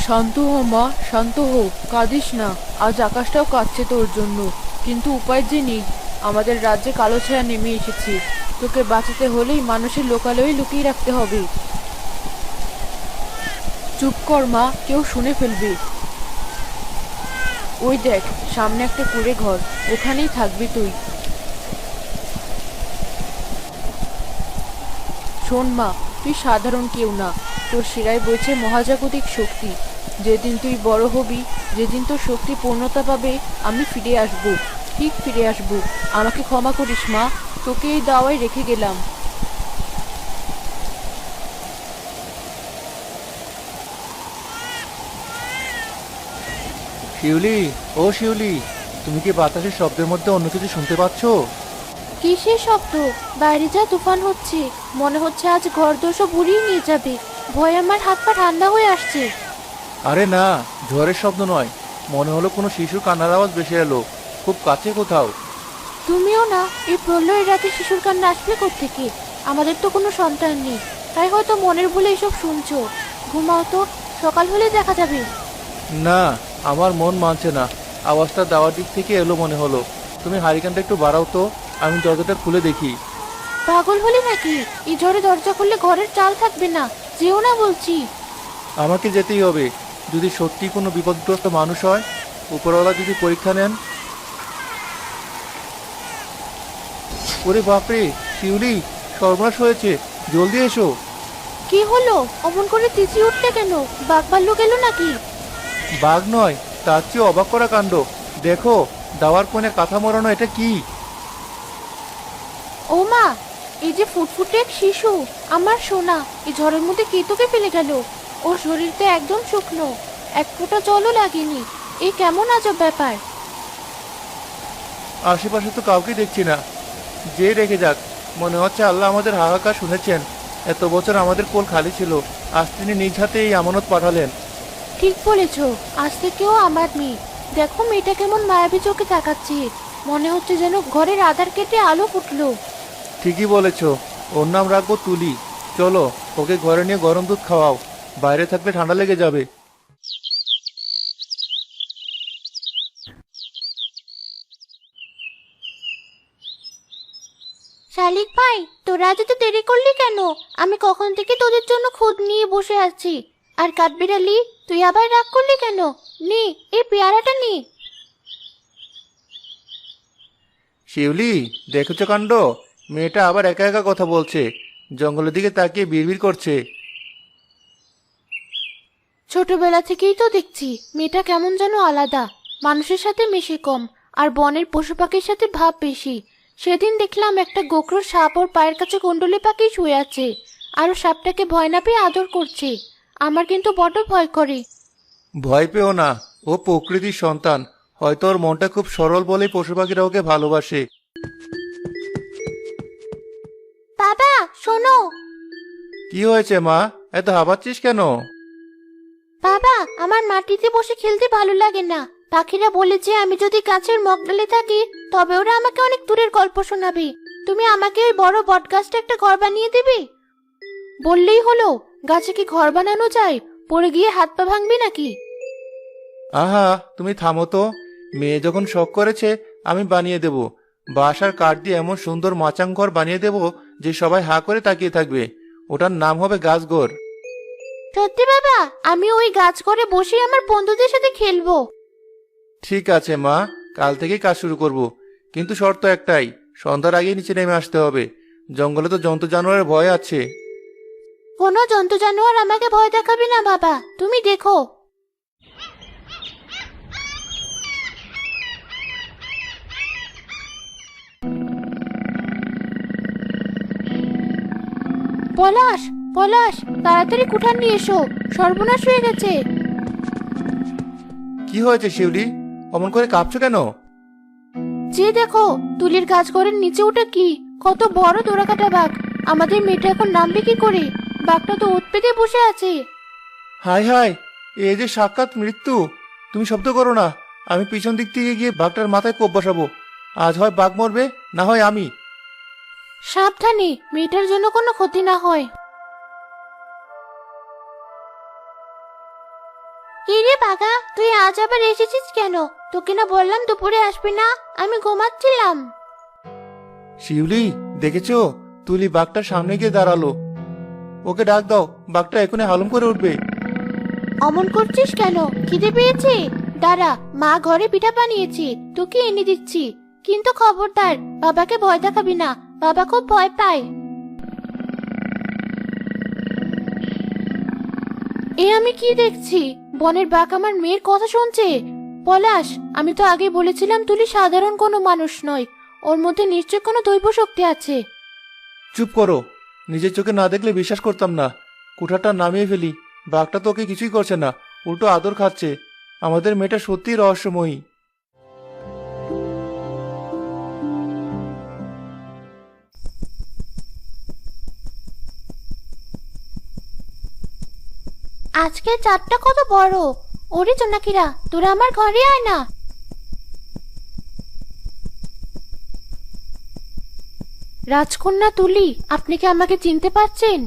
শান্ত হো মা, শান্ত হো। কাঁদিস না। আজ আকাশটাও কাঁদছে তোর জন্য, কিন্তু উপায় যে নেই। আমাদের রাজ্যে কালো ছায়া নেমে এসেছে। তোকে বাঁচাতে হলেই মানুষের লোকালয়ে লুকিয়ে রাখতে হবে। চুপ কর মা, কেউ শুনে ফেলবে। ওই দেখ, সামনে একটা কুঁড়ে ঘর, ওখানেই থাকবি তুই। শোন মা, তুই সাধারণ কেউ না। তোর শিরায় বইছে মহাজাগতিক শক্তি। যেদিন তুই বড় হবি, যেদিন তোর শক্তি পূর্ণতা পাবে, আমি ফিরে আসব। ঠিক ফিরে আসব। আমাকে ক্ষমা করিস মা, তোকে এই দাওয়ায় রেখে গেলাম। শিউলি, ও শিউলি, তুমি কি বাতাসের শব্দের মধ্যে অন্য কিছু শুনতে পাচ্ছ? কিসের শব্দ? বাইরে যা তুফান হচ্ছে, মনে হচ্ছে আজ ঘরদোর সব উড়িয়ে নিয়ে যাবে। ভয়ে আমার হাত পা ঠান্ডা হয়ে আসছে। আরে না, ঝড়ের শব্দ নয়। মনে হলো কোনো শিশুর কান্নার আওয়াজ ভেসে এলো, খুব কাছে কোথাও। তুমিও না? এই প্রলয়ের রাতে শিশুর কান্না আসবে কোত্থেকে? আমাদের তো কোনো সন্তান নেই, তাই হয়তো মনের ভুলে এসব শুনছো। ঘুমাও তো, সকাল হলে দেখা যাবে। না, আমার মন মানছে না। আওয়াজটা দেওয়ার দিক থেকে এলো মনে হলো। তুমি হারিকেনটা একটু বাড়াও তো, আমি দরজাটা খুলে দেখি। পাগল হলে নাকি? এই ঝড়ে দরজা খুললে ঘরের চাল থাকবে না। যেও না বলছি। আমাকে যেতেই হবে। যদি সত্যি কোনো বিপদগ্রস্ত মানুষ হয়, উপরওয়ালা যদি পরীক্ষা নেন। ওরে বাপরে, শিউলি, সর্বনাশ হয়েছে, জলদি এসো। কি হলো? অমন করে চেঁচিয়ে উঠলে কেন? বাঘ ভাল্লুক এলো নাকি? বাঘ নয়, তার চেয়ে অবাক করা কাণ্ড। দেখো, দাওয়ার কোণে কাঁথা মোড়ানো, এটা কি? ও মা, এই যে ফুটফুটে এক শিশু, আমার সোনা, এই ঝড়ের মধ্যে কে তোকে ফেলে গেল? ওর শরীরটা একদম শুকনো, এক ফোঁটা জলও লাগেনি। এই কেমন আজব ব্যাপার! আশেপাশে তো কাউকে দেখছি না। যে রেখে যাক, মনে হচ্ছে আল্লাহ আমাদের হাহাকার শুনেছেন। এত বছর আমাদের কোল খালি ছিল, আজ তিনি নিজ হাতে এই আমানত পাঠালেন। ঠিক বলেছ, আজ থেকেও আমার মেয়ে। দেখো মেয়েটা কেমন মায়াবী চোখে তাকাচ্ছে, মনে হচ্ছে যেন ঘরের আধার কেটে আলো ফুটলো। ঠিকই বলেছ, ওর নাম রাখবো তুলি। চলো, ওকে ঘরে নিয়ে গরম দুধ খাওয়াও, বাইরে থাকলে ঠান্ডা লেগে যাবে। শালিক ভাই, তোরা আজ তো দেরি করলি কেন? আমি কখন থেকে তোদের জন্য খুদ নিয়ে বসে আছি। আর কাঠবিড়ালি, তুই আবার রাগ করলি কেন? নে, এই পেয়ারাটা নে। শিউলি, দেখেছো কাণ্ড? মেয়েটা আবার একা একা কথা বলছে, জঙ্গলের দিকে তাকিয়ে বিড়বিড় করছে। ছোটবেলা থেকেই তো দেখছি মেয়েটা কেমন যেন আলাদা। মানুষের সাথে মেশে কম, আর বনের পশু পাখির সাথে ভাব বেশি। সেদিন দেখলাম একটা গোখরো সাপ ওর পায়ের কাছে কুণ্ডলি পাখি শুয়ে আছে, আর ও সাপটাকে ভয় না পেয়ে আদর করছে। আমার কিন্তু বড্ড ভয় করে। ভয় পেও না, ও প্রকৃতির সন্তান। হয়তো ওর মনটা খুব সরল বলেই পশু পাখিরা ওকে ভালোবাসে। বাবা, শোনো। কি হয়েছে মা, এত হাঁপাচ্ছিস কেন? বাবা, আমার মাটিতে বসে খেলতে ভালো লাগে না। পাখিরা বলেছে আমি যদি গাছের মগডালে থাকি, তবে ওরা আমাকে অনেক দূরের গল্প শোনাবে। তুমি আমাকে ওই বড় বটগাছটা একটা ঘর বানিয়ে দিবে? বললেই হলো। গাছে কি ঘর বানানো যায়? পড়ে গিয়ে হাত পা ভাঙবি নাকি? আহা, তুমি থামো তো। মেয়ে যখন শখ করেছে, আমি বানিয়ে দেব। বাঁশ আর কাঠ দিয়ে এমন সুন্দর মাচাং ঘর বানিয়ে দেব যে সবাই হাঁ করে তাকিয়ে থাকবে। ওটার নাম হবে গাছঘর। সত্যি বাবা? আমি ওই গাছ করে বসে আমার বন্ধুদের সাথে খেলবো। ঠিক আছে মা, কাল থেকেই কাজ শুরু করব। কিন্তু শর্ত একটাই, সন্ধ্যার আগেই নিচে নেমে আসতে হবে। জঙ্গলে তো জন্তু জানোয়ারের ভয় আছে। কোনো জন্তু জানোয়ার আমাকে ভয় দেখাবে না বাবা, তুমি দেখো। পলাশ, পলাশ, তাড়াতাড়ি কুঠার নিয়ে এসো, সর্বনাশ হয়ে গেছে। কি হয়েছে শিউলি, অমন করে কাঁপছো কেন? যে দেখো, তুলির গাছ ঘরের নিচে ওটা কি? কত বড় দোরাকাটা বাঘ! আমাদের মেয়েটা এখন নামবে কি করে? বাঘটা তো ওত পেতে বসে আছে। হাই হাই, এই যে সাক্ষাৎ মৃত্যু। তুমি শব্দ করো না, আমি পিছন দিক থেকে গিয়ে বাঘটার মাথায় কোপ বসাবো। আজ হয় বাঘ মরবে, না হয় আমি। সাবধানে, মেয়েটার জন্য কোনো ক্ষতি না হয়। কি রে বাঘা, তুই আজ আবার এসেছিস কেন? তোকে না বললাম দুপুরে আসবি না? আমি ঘুমাচ্ছিলাম। শিউলি, দেখেছো? তুলি বাঘটার সামনে গিয়ে দাঁড়ালো। ওকে ডাক দাও, বাঘটা এখনই হালুম করে উঠবে। অমন করছিস কেন? খিদে পেয়েছে? দাঁড়া, মা ঘরে পিঠা বানিয়েছি, তোকে এনে দিচ্ছি। কিন্তু খবরদার, বাবাকে ভয় দেখাবি না, বাবা খুব ভয় পায়। এ আমি কি দেখছি? বনের বাঘ আমার মেয়ের কথা শুনছে। পলাশ, আমি তো আগে বলেছিলাম তুলি সাধারণ কোনো মানুষ নয়, ওর মধ্যে নিশ্চয় কোনো দৈব শক্তি আছে। চুপ করো, নিজের চোখে না দেখলে বিশ্বাস করতাম না। কুঠারটা নামিয়ে ফেলি। বাঘটা তো ওকে কিছুই করছে না, উল্টো আদর খাচ্ছে। আমাদের মেয়েটা সত্যিই রহস্যময়ী। আজকে চাঁদটা কত বড়! ওরে জোনাকিরা, তোরা আমার ঘরে আয় না। রাজকন্যা তুলি, আপনি কি আমাকে চিনতে পারছেন?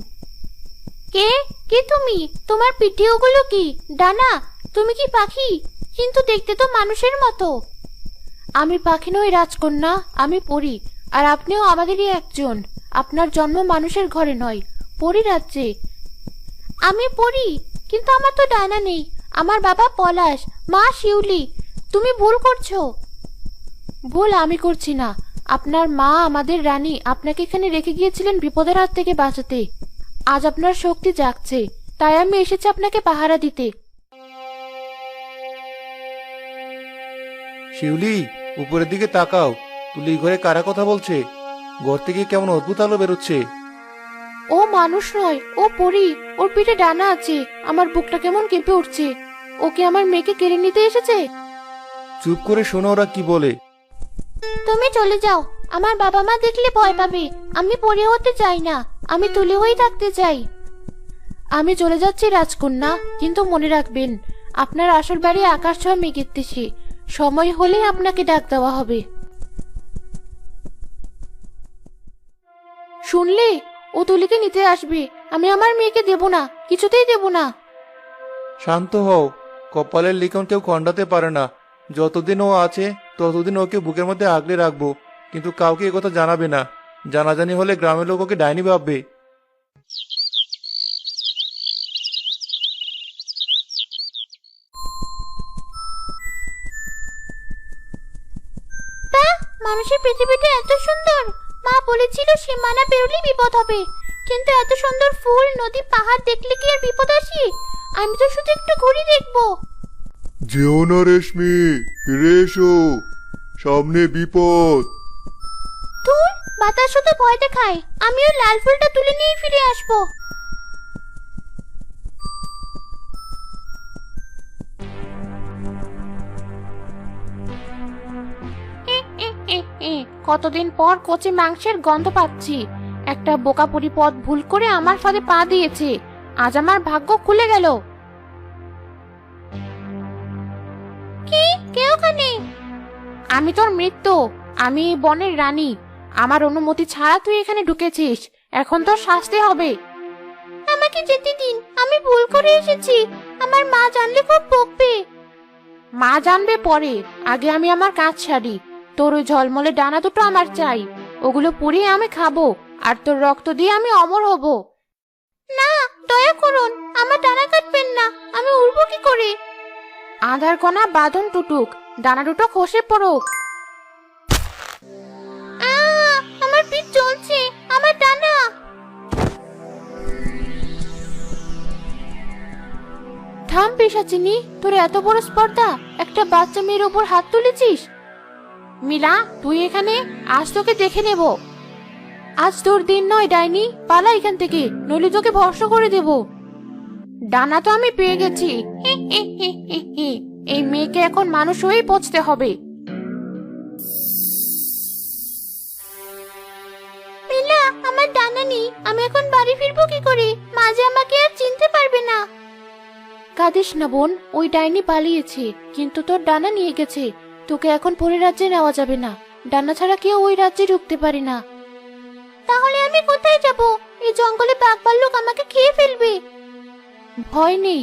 কে? কে তুমি? তোমার পিঠে ওগুলো কি? ডানা? তুমি কি পাখি? কিন্তু দেখতে তো মানুষের মতো। আমি পাখি নই রাজকন্যা, আমি পরী। আর আপনিও আমাদেরই একজন। আপনার জন্ম মানুষের ঘরে নয়, পরী রাজ্যে। আমি পড়ি, কিন্তু আমার তো ডানা নেই। আমার বাবা পলাশ, মা শিউলি। তুমি ভুল করছো। ভুল আমি করছি না। আপনার মা আমাদের রানী আপনাকে এখানে রেখে গিয়েছিলেন বিপদের হাত থেকে বাঁচাতে। আজ আপনার শক্তি জাগছে, তাই আমি এসেছি আপনাকে পাহারা দিতে। শিউলি, উপরের দিকে তাকাও। তুলি ঘরে কারা কথা বলছে? ঘর থেকে কেমন অদ্ভুত আলো বেরোচ্ছে। ও মানুষ নয়, ও পরী। ওর পিঠে ডানা আছে। আমার বুকটা কেমন কেঁপে উঠছে। ওকে আমার মেয়েকে কেড়ে নিতে এসেছে। চুপ করে শোনো ওরা কি বলে। তুমি চলে যাও, আমার বাবা মা দেখলে ভয় পাবে। আমি পরী হতে চাই না, আমি তুলে হয়ে থাকতে চাই। আমি চলে যাচ্ছি রাজকন্যা, কিন্তু মনে রাখবেন, আপনার আসল বাড়ি আকাশ ছোঁয়া মেঘের দেশে। সময় হলে আপনাকে ডাক দেওয়া হবে। শুনলে, ও তুলিকে নিতে আসবে। আমি আমার মেয়েকে দেব না, কিছুতেই দেব না। শান্ত হও। কপালের লিখন কেউ খণ্ডাতে পারে না। যতদিন ও আছে ততদিন ওকে বুকের মধ্যে আগলে রাখবো, কিন্তু কাউকে এ কথা জানাবে না। জানাজানি হলে গ্রামের লোক ওকে ডাইনি ভাববে। মানুষের পৃথিবীটা এত সুন্দর। মা বলেছিল সীমানা পেরোলেই বিপদ হবে, কিন্তু এত সুন্দর ফুল, নদী, পাহাড় দেখলে কি আর বিপদ আসে? আমি তো শুধু একটু ঘুরে দেখবো। যেও না রেশমি, ফিরে এসো, সামনে বিপদ। ধুর, বাতাস শুধু ভয় দেখায়। আমি ওই লাল ফুলটা তুলে নিয়ে ফিরে আসবো। কতদিন পর কচি মাংসের গন্ধ পাচ্ছি। একটা বোকা পরি পথ ভুল করে আমার ফাঁদে পা দিয়েছে। আজ আমার ভাগ্য খুলে গেল। কি? কে ওখানে? আমি তোর মৃত্যু। আমি এই বনের রানী। আমার অনুমতি ছাড়া তুই এখানে ঢুকেছিস। এখন তোর শাস্তি হবে। আমাকে যেতে দিন, আমি ভুল করে এসেছি। আমার মা জানলে খুব বকবে। মা জানবে পরে, আগে আমি আমার কাজ সারি। তোর ওই ঝলমলে ডানা দুটো আমার চাই। ওগুলো পুড়িয়ে আমি খাবো, আর তোর রক্ত দিয়ে আমি অমর হব। না, দয়া করুন, আমার ডানা কাটবেন না। আমি উড়বো কি করে? আধার কণা বাঁধন টুটুক, ডানা দুটো খসে পড়ুক। আমার পিঠ জ্বলছে, আমার ডানা। থাম পিশাচিনি, তোর এত বড় স্পর্ধা! একটা বাচ্চা মেয়ের উপর হাত তুলেছিস। মিলা, তুই এখানে? আজ তোকে দেখে নেব। আজ তোর দিন নয় ডাইনি, পালা এখান থেকে, নইলে তোকে ভস্ম করে দেব। ডানা তো আমি পেয়ে গেছি। এই মেয়েকে এখন মানুষ হয়েই পচতে হবে। মিলা, আমার ডানা নেই। আমি এখন বাড়ি ফিরবো কি করে? মা যে আমাকে আর চিনতে পারবে না। কাঁদিস না বোন, ওই ডাইনি পালিয়েছে, কিন্তু তোর ডানা নিয়ে গেছে। তোকে এখন পরে রাজ্যে নেওয়া যাবে না। ডানা ছাড়া কেউ ওই রাজ্যে ঢুকতে পারে না। তাহলে আমি কোথায় যাব? এই জঙ্গলে বাঘ ভাল্লুক আমাকে খেয়ে ফেলবে। ভয় নেই,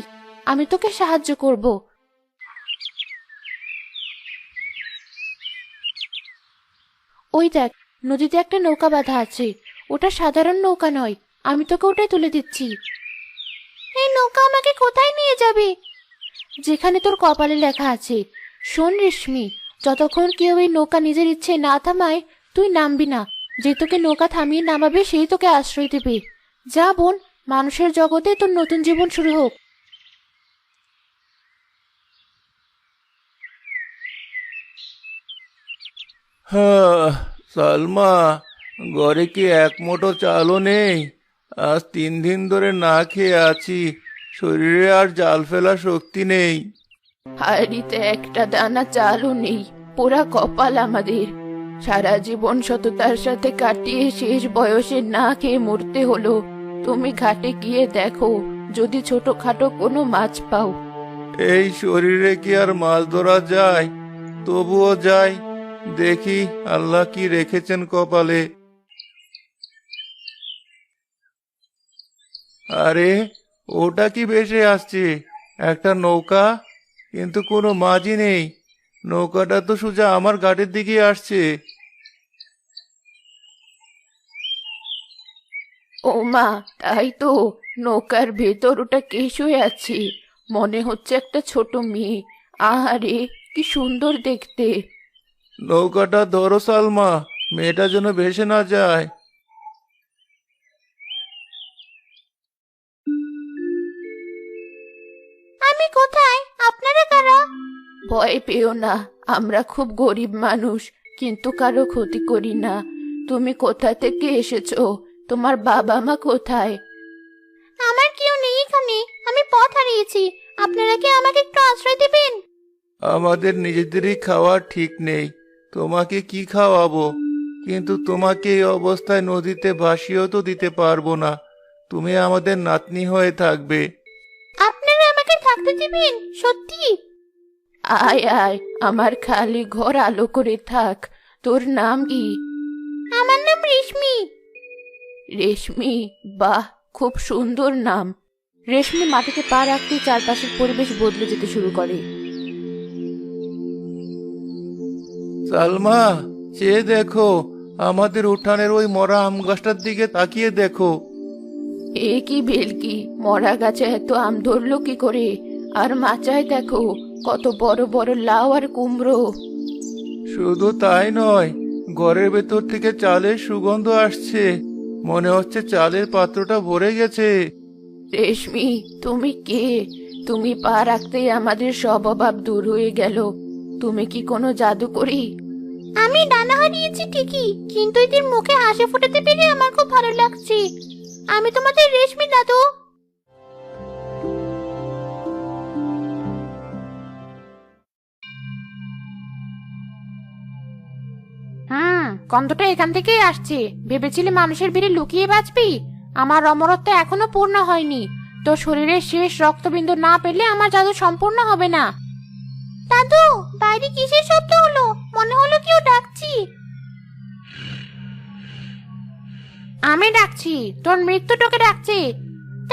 আমি তোকে সাহায্য করব। ওই দেখ, নদীতে একটা নৌকা বাঁধা আছে। ওটা সাধারণ নৌকা নয়, আমি তোকে ওটাই তুলে দিচ্ছি। এই নৌকা আমাকে কোথায় নিয়ে যাবে? যেখানে তোর কপালে লেখা আছে। শোন রেশমি, যতক্ষণ কেউ এই নৌকা নিজের ইচ্ছে না থামায় তুই নামবি না। যে তোকে নৌকা থামিয়ে নামাবে সেই তোকে আশ্রয় দেবে। যা বোন, মানুষের জগতে তোর নতুন জীবন শুরু হোক। হ্যাঁ, সালমা, ঘরে কি এক মুঠো চালও নেই? আজ 3 দিন ধরে না খেয়ে আছি, শরীরে আর জাল ফেলা শক্তি নেই। হাড়িতে একটা দানা চালও নেই, পোড়া কপাল আমাদের। সারা জীবন সততার সাথে কাটিয়ে শেষ বয়সে না খেয়ে মরতে হলো। তুমি ঘাটে গিয়ে দেখো, যদি ছোটখাটো কোনো মাছ পাও। এই শরীরে কি আর মাছ ধরা যায়? তবুও যাই, দেখি আল্লাহ কি রেখেছেন কপালে। আরে, ওটা কি ভেসে আসছে? একটা নৌকা, কিন্তু কোনো মাঝি নেই। নৌকাটা তো সোজা আমার ঘাটের দিকে আসছে। ও মা, তাই তো। নৌকার ভেতর ওটা কে শুয়ে আছে? মনে হচ্ছে একটা ছোট মেয়ে। আহারে, কি সুন্দর দেখতে। নৌকাটা ধরো সালমা, মেয়েটা যেন ভেসে না যায়। আমি কোথায়? আপনারা কারা? ভয় পেও না, আমরা খুব গরিব মানুষ, কিন্তু কারো ক্ষতি করি না। তুমি কোথা থেকে এসেছো? তোমার বাবা মা কোথায়? আমার কেউ নেই এখানে, আমি পথ হারিয়েছি। আপনারা কি আমাকে একটু আশ্রয় দিবেন? আমাদের নিজেদেরই খাওয়া ঠিক নেই, তোমাকে কি খাওয়াবো? কিন্তু তোমাকে এই অবস্থায় নদীতে ভাসিয়েও তো দিতে পারবো না। তুমি আমাদের নাতনি হয়ে থাকবে। আপনারা আমাকে থাকতে দিবেন? সত্যি? আয় আয়, আমার খালি ঘর আলো করে থাক। তোর নাম কি? আমার নাম রেশমি। রেশমি? বাহ, খুব সুন্দর নাম। রেশমি মাটিতে পা রাখতেই চারপাশের পরিবেশ বদলে যেতে শুরু করে। সালমা, চেয়ে দেখো, আমাদের উঠানের ওই মরা আম গাছটার দিকে তাকিয়ে দেখো। এ কি ভেলকি, মরা গাছে এত আম ধরলো কি করে? আর মাচায় দেখো, কত বড় বড় লাউ আর কুমড়ো। শুধু তাই নয়, ঘরের ভেতর থেকে চালের সুগন্ধ আসছে। মনে হচ্ছে চালের পাত্রটা ভরে গেছে। রেশমি, তুমি কে? তুমি পা রাখতেই আমাদের সব অভাব দূর হয়ে গেল। তুমি কি কোনো জাদু করি? আমি ডানা হারিয়েছি ঠিকই, কিন্তু এদের মুখে হাসি ফোটাতে পেরে আমার খুব ভালো লাগছে। আমি তোমাদের রেশমি দাদু। গন্ধটা এখান থেকেই আসছে। ভেবেছিলি মানুষের ভিড়ে লুকিয়ে বাঁচবি? আমার অমরত্ব এখনো পূর্ণ হয়নি। তোর শরীরের শেষ রক্তবিন্দু না পেলে আমার জাদু সম্পূর্ণ হবে না। দাদু, বাইরে কিসের শব্দ হলো? মনে হলো কেউ ডাকছি। আমি ডাকছি, তোর মৃত্যু তোকে ডাকছে।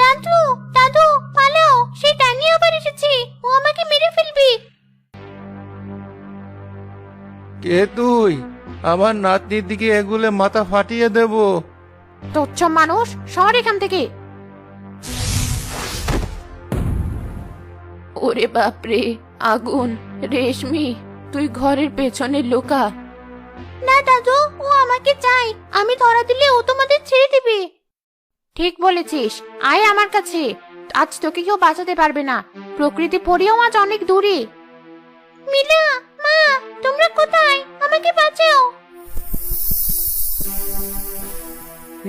দাদু, দাদু পালাও, সেই ডাইনি আবার এসেছে। ও আমাকে মেরে ফেলবে। কে তুই? আমার নাতনির দিকে এগুলে মাথা ফাটিয়ে দেব। তুচ্ছ মানুষ, সর এখান থেকে। ওরে বাপরে, আগুন! রেশমি, তুই ঘরের পেছনে লুকা। না দাদু, ও আমাকে চাই। আমি ধরা দিলে ও তোমাদের ছেড়ে দিবে। ঠিক বলেছিস, আয় আমার কাছে। আজ তোকে কেউ বাঁচাতে পারবে না। প্রকৃতি পড়েও আজ অনেক দূরে। মিলা, মা, তোমরা কোথায়? আমাকে বাঁচাও।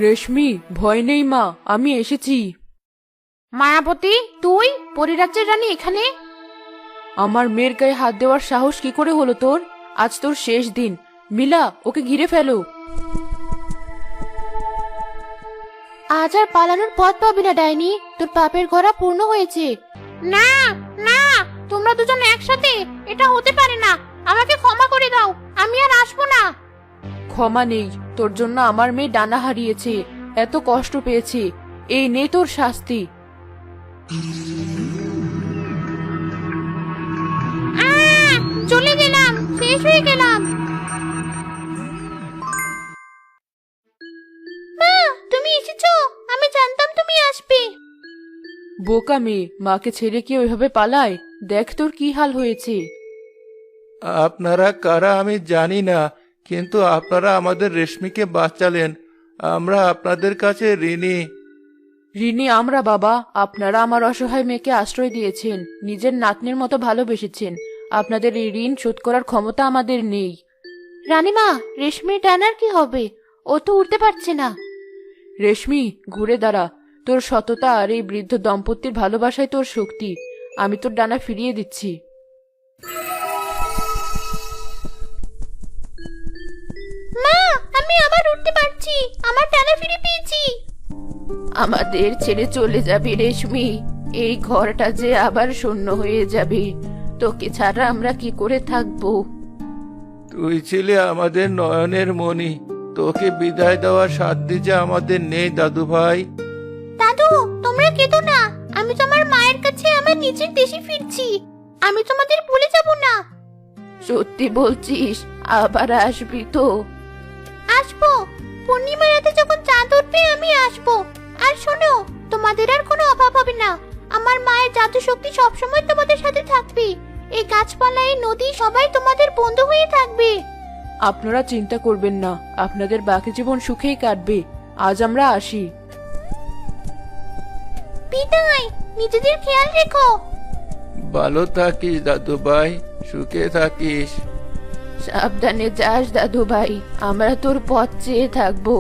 রেশমি, ভয় নেই মা, আমি এসেছি। মায়াবতী, তুই? পরিরাজ্যের রানী এখানে? আমার মেয়ের গায়ে হাত দেওয়ার সাহস কি করে হলো তোর? আজ তোর শেষ দিন। মিলা, ওকে ঘিরে ফেলো। আজ আর পালানোর পথ পাবি না ডাইনি, তোর পাপের ঘোড়া পূর্ণ হয়েছে। না, না, তোমরা দুজন একসাথে? এটা হতে পারে না। আমাকে ক্ষমা করে দাও, আমি আর আসবো না। ক্ষমা নেই, তোর জন্য আমার মেয়ে ডানা হারিয়েছে, এত কষ্ট পেয়েছে। এই নে তোর শাস্তি। শেষ হয়ে গেলাম। মা, তুমি এসেছো? আমি জানতাম তুমি আসবে। বোকা মেয়ে, মাকে ছেড়ে কি ওইভাবে পালায়? দেখ তোর কি হাল হয়েছে। আপনারা কারা আমি জানি না, কিন্তু আপনারা আমাদের রেশমিকে বাঁচালেন। আমরা আপনাদের কাছে ঋণী। ঋণী আমরা বাবা, আপনারা আমার অসহায় মেয়েকে আশ্রয় দিয়েছেন, নিজের নাতনির মতো ভালোবেসেছেন। আপনাদের এই ঋণ শোধ করার ক্ষমতা আমাদের নেই। রানীমা, রেশমির ডানার কি হবে? ও তো উঠতে পারছে না। রেশমি, ঘুরে দাঁড়া। তোর সততা আর এই বৃদ্ধ দম্পতির ভালোবাসায় তোর শক্তি। আমি তোর ডানা ফিরিয়ে দিচ্ছি। মা, আমি আবার উঠতে পারছি, আমার ডানা ফিরে পেয়েছি। আমাদের ছেড়ে চলে যাবি রেশমি? এই ঘরটা যে আবার শূন্য হয়ে যাবে। তোকে ছাড়া আমরা কি করে থাকবো? তুই ছিলে আমাদের নয়নের মণি, তোকে বিদায় দেওয়ার সাধ্য যে আমাদের নেই দাদু ভাই। দাদু, তোমরা কেঁদো না। আমি তো আমার মায়ের কাছে আমার নিজের দেশে ফিরছি। আমি তোমাদের ভুলে যাব না। সত্যি বলছিস? আবার আসবি তো? আসবো। পূর্ণিমা রাতে যখন চাঁদ উঠবে আমি আসবো। আর শোনো, তোমাদের আর কোনো অভাব হবে না। আমার মায়ের জাদু শক্তি সবসময় তোমাদের সাথে থাকবে। এই গাছপালা, এই নদী সবাই তোমাদের বন্ধু হয়ে থাকবে। আপনারা চিন্তা করবেন না, আপনাদের বাকি জীবন সুখেই কাটবে। আজ আমরা আসি। বিদায়, নিজেদের খেয়াল রেখো। ভালো থাকিস দাদু ভাই, সুখে থাকিস। সাবধানে যাস দাদু ভাই, আমরা তোর পথ চেয়ে থাকবো।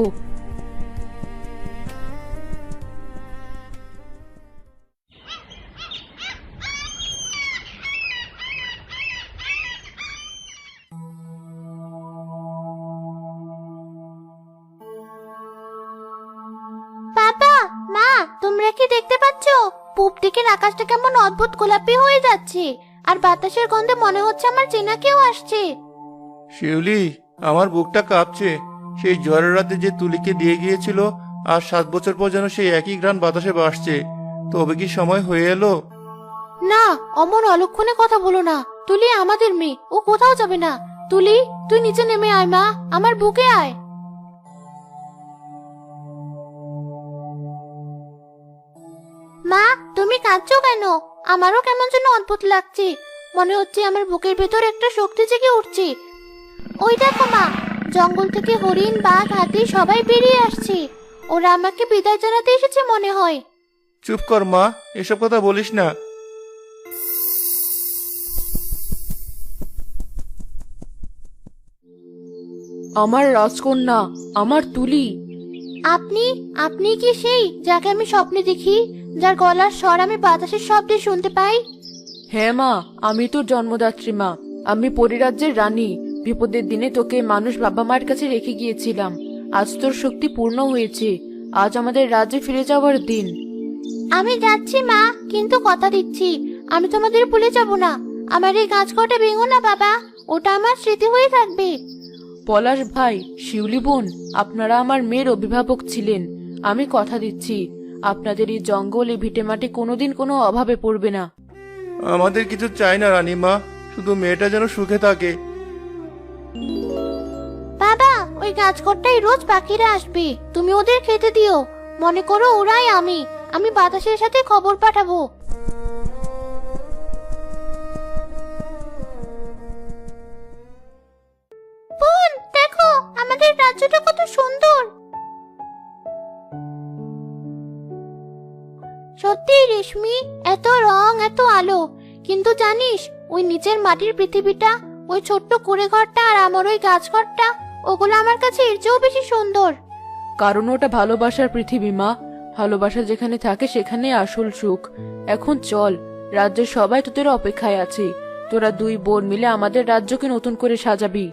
বাবা, মা, তোমরা কি দেখতে পাচ্ছো? পূব দিকের আকাশটা কেমন অদ্ভুত গোলাপি হয়ে যাচ্ছে, আর বাতাসের গন্ধে মনে হচ্ছে আমার চেনা কেউ আসছে। শিউলি, আমার বুকটা কাঁপছে। সেই ঝড়ের রাতে যে তুলিকে দিয়ে গিয়েছিল, আর 7 বছর পর যেন সেই একই ঘ্রাণ বাতাসে ভাসছে। তবে কি সময় হয়ে এলো? না, অমন অলক্ষণে কথা বলো না। তুলি আমাদের মেয়ে, ও কোথাও যাবে না। তুলি, তুই নিচে নেমে আয় মা, আমার বুকে আয়। মা, তুমি কাঁদছো কেন? আমারও কেমন যেন অদ্ভুত লাগছে। মনে হচ্ছে আমার বুকের ভেতর একটা শক্তি জেগে উঠছে। ওই দেখো মা, জঙ্গল থেকে হরিণ, বাঘ, হাতি সবাই বেরিয়ে আসছে। ওরা আমাকে বিদায় জানাতে এসেছে মনে হয়। চুপ কর মা, এসব কথা বলিস না। আমার রাজকন্যা, আমার তুলি। আপনি আপনি কি সেই যাকে আমি স্বপ্নে দেখি, যার গলার স্বর আমি বাতাসের শব্দে শুনতে পাই? হ্যাঁ মা, আমি তোর জন্মদাত্রী মা। আমি পরিরাজ্যের রানী। বিপদের দিনে তোকে মানুষ বাবা মায়ের কাছে রেখে গিয়েছিলাম। আজ তোর শক্তি পূর্ণ হয়েছে। আজ আমাদের রাজ্যে ফিরে যাওয়ার দিন। আমি যাচ্ছি মা, কিন্তু কথা দিচ্ছি আমি তোমাদের ভুলে যাব না। আমার এই গাছ কটা ভেঙো না বাবা, ওটা আমার স্মৃতি হয়ে থাকবে। পলাশ ভাই, শিউলি বোন, আপনারা আমার মেয়ের অভিভাবক ছিলেন। আমি কথা দিচ্ছি, আপনাদের এই জঙ্গল, এই ভিটেমাটি কোনোদিন কোনো অভাবে পড়বে না। আমাদের কিছু চাই না রানীমা, শুধু মেয়েটা যেন সুখে থাকে। বাবা, ওই গাছ কটায় রোজ পাখিরা আসবে, তুমি ওদের খেতে দিও। মনে করো ওরাই আমি বাতাসের সাথে খবর পাঠাবো। বোন, দেখো আমাদের রাজ্যটা কত সুন্দর। সত্যি রেশমি, এত রং, এত আলো। কিন্তু জানিস, ওই নিচের মাটির পৃথিবীটা, ওই ছোট্ট কুড়ে ঘরটা আর আমার ওই গাছ ঘরটা, ওগুলো আমার কাছে এর চেয়েও বেশি সুন্দর। কারণ ওটা ভালোবাসার পৃথিবী মা। ভালোবাসা যেখানে থাকে সেখানে আসল সুখ। এখন চল, রাজ্যের সবাই তোদের অপেক্ষায় আছে। তোরা দুই বোন মিলে আমাদের রাজ্যকে নতুন করে সাজাবি।